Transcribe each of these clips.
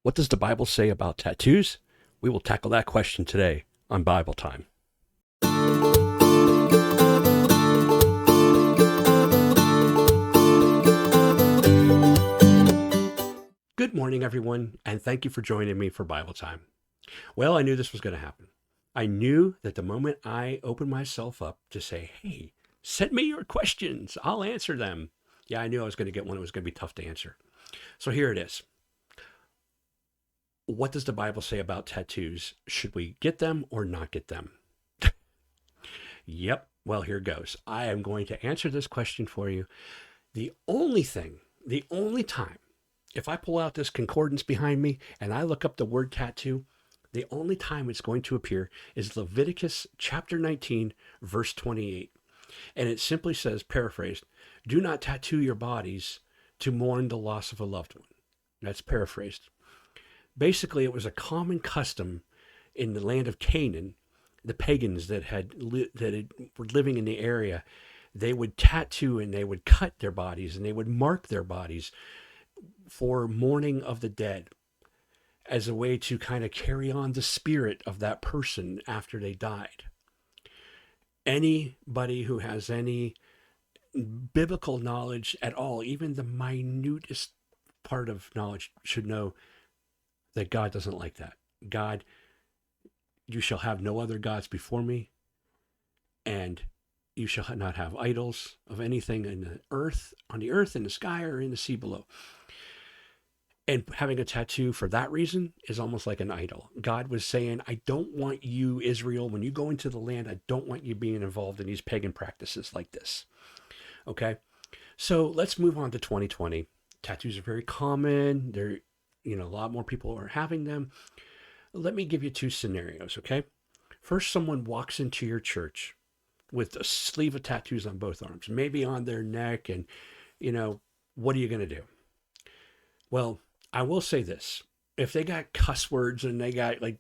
What does the Bible say about tattoos? We will tackle that question today on Bible Time. Good morning, everyone, and thank you for joining me for Bible Time. Well, I knew this was going to happen. I knew that the moment I opened myself up to say, hey, send me your questions, I'll answer them. Yeah, I knew I was going to get one that was going to be tough to answer. So here it is. What does the Bible say about tattoos? Should we get them or not get them? Yep. Well, here goes. I am going to answer this question for you. The only time, if I pull out this concordance behind me and I look up the word tattoo, the only time it's going to appear is Leviticus chapter 19, verse 28. And it simply says, paraphrased, do not tattoo your bodies to mourn the loss of a loved one. That's paraphrased. Basically, it was a common custom in the land of Canaan. The pagans that were living in the area, they would tattoo and they would cut their bodies and they would mark their bodies for mourning of the dead as a way to kind of carry on the spirit of that person after they died. Anybody who has any biblical knowledge at all, even the minutest part of knowledge, should know that God doesn't like that. God, you shall have no other gods before me, and you shall not have idols of anything in the earth, on the earth, in the sky, or in the sea below. And having a tattoo for that reason is almost like an idol. God was saying, I don't want you, Israel, when you go into the land, I don't want you being involved in these pagan practices like this. Okay? So let's move on to 2020. Tattoos are very common. They're, a lot more people are having them. Let me give you two scenarios, okay? First, someone walks into your church with a sleeve of tattoos on both arms, maybe on their neck, and, what are you going to do? Well, I will say this. If they got cuss words and they got like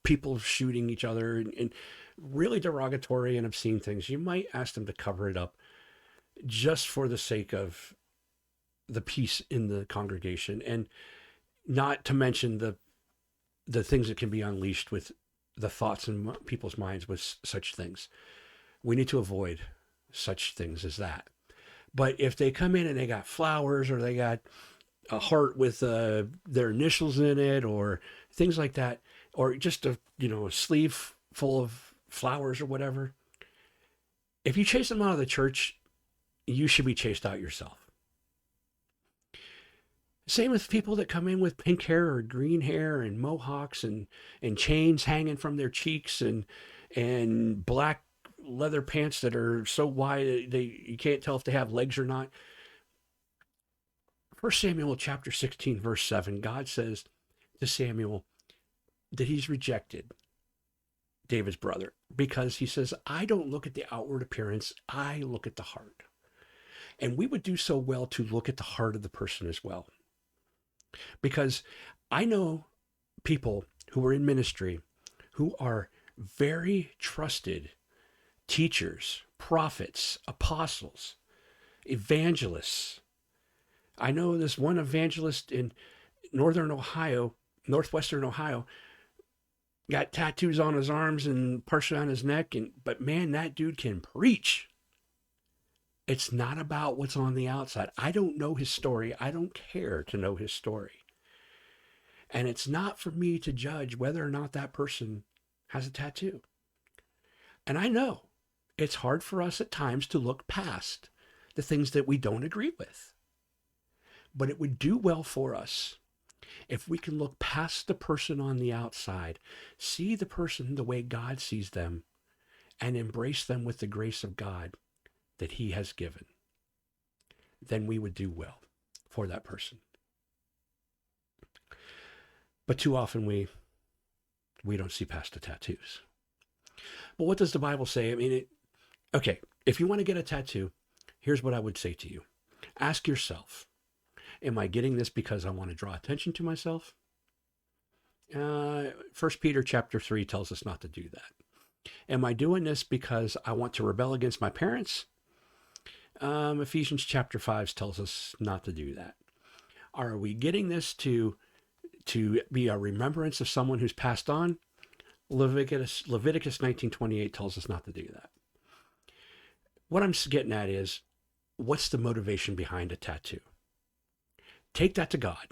people shooting each other and really derogatory and obscene things, you might ask them to cover it up just for the sake of the peace in the congregation, and not to mention the things that can be unleashed with the thoughts in people's minds with such things. We need to avoid such things as that. But if they come in and they got flowers or they got a heart with their initials in it or things like that, or just a sleeve full of flowers or whatever, if you chase them out of the church, you should be chased out yourself. Same with people that come in with pink hair or green hair and mohawks and chains hanging from their cheeks and black leather pants that are so wide you can't tell if they have legs or not. 1 Samuel chapter 16, verse 7, God says to Samuel that he's rejected David's brother because he says, I don't look at the outward appearance, I look at the heart. And we would do so well to look at the heart of the person as well. Because I know people who are in ministry who are very trusted teachers, prophets, apostles, evangelists. I know this one evangelist in northwestern Ohio, got tattoos on his arms and partially on his neck. But man, that dude can preach. It's not about what's on the outside. I don't know his story. I don't care to know his story. And it's not for me to judge whether or not that person has a tattoo. And I know it's hard for us at times to look past the things that we don't agree with. But it would do well for us if we can look past the person on the outside, see the person the way God sees them, and embrace them with the grace of God that he has given. Then we would do well for that person. But too often we don't see past the tattoos. But what does the Bible say? I mean, okay, if you want to get a tattoo, here's what I would say to you. Ask yourself, am I getting this because I want to draw attention to myself? 1 Peter chapter 3 tells us not to do that. Am I doing this because I want to rebel against my parents? Ephesians chapter 5 tells us not to do that. Are we getting this to to be a remembrance of someone who's passed on, Leviticus 19:28 tells us not to do that. What I'm getting at is, what's the motivation behind a tattoo? Take that to God.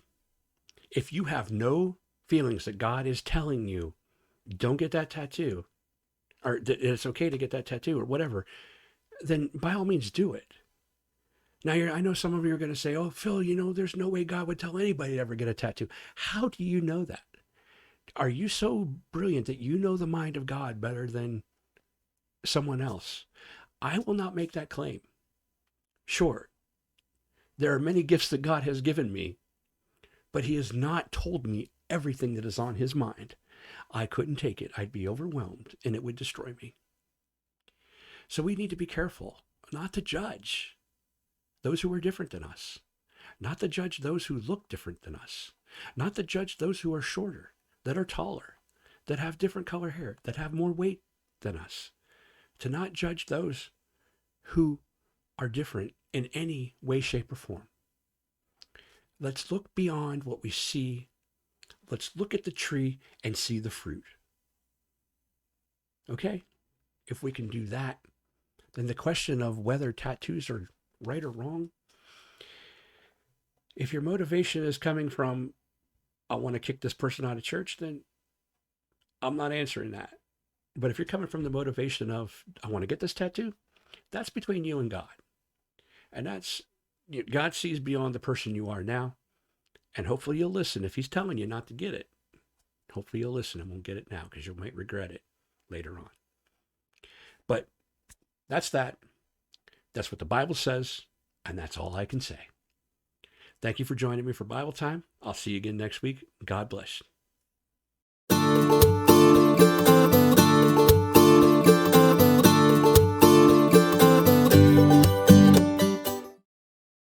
If you have no feelings that God is telling you, don't get that tattoo, or that it's okay to get that tattoo or whatever, then by all means do it. Now, I know some of you are going to say, oh, Phil, there's no way God would tell anybody to ever get a tattoo. How do you know that? Are you so brilliant that you know the mind of God better than someone else? I will not make that claim. Sure, there are many gifts that God has given me, but he has not told me everything that is on his mind. I couldn't take it. I'd be overwhelmed and it would destroy me. So we need to be careful not to judge those who are different than us, not to judge those who look different than us, not to judge those who are shorter, that are taller, that have different color hair, that have more weight than us, to not judge those who are different in any way, shape, or form. Let's look beyond what we see. Let's look at the tree and see the fruit. Okay? If we can do that, then the question of whether tattoos are right or wrong, if your motivation is coming from, I want to kick this person out of church, then I'm not answering that. But if you're coming from the motivation of, I want to get this tattoo, that's between you and God. And that's, God sees beyond the person you are now. And hopefully you'll listen. If he's telling you not to get it, hopefully you'll listen and won't get it now, because you might regret it later on. But that's that. That's what the Bible says, and that's all I can say. Thank you for joining me for Bible time. I'll see you again next week. God bless.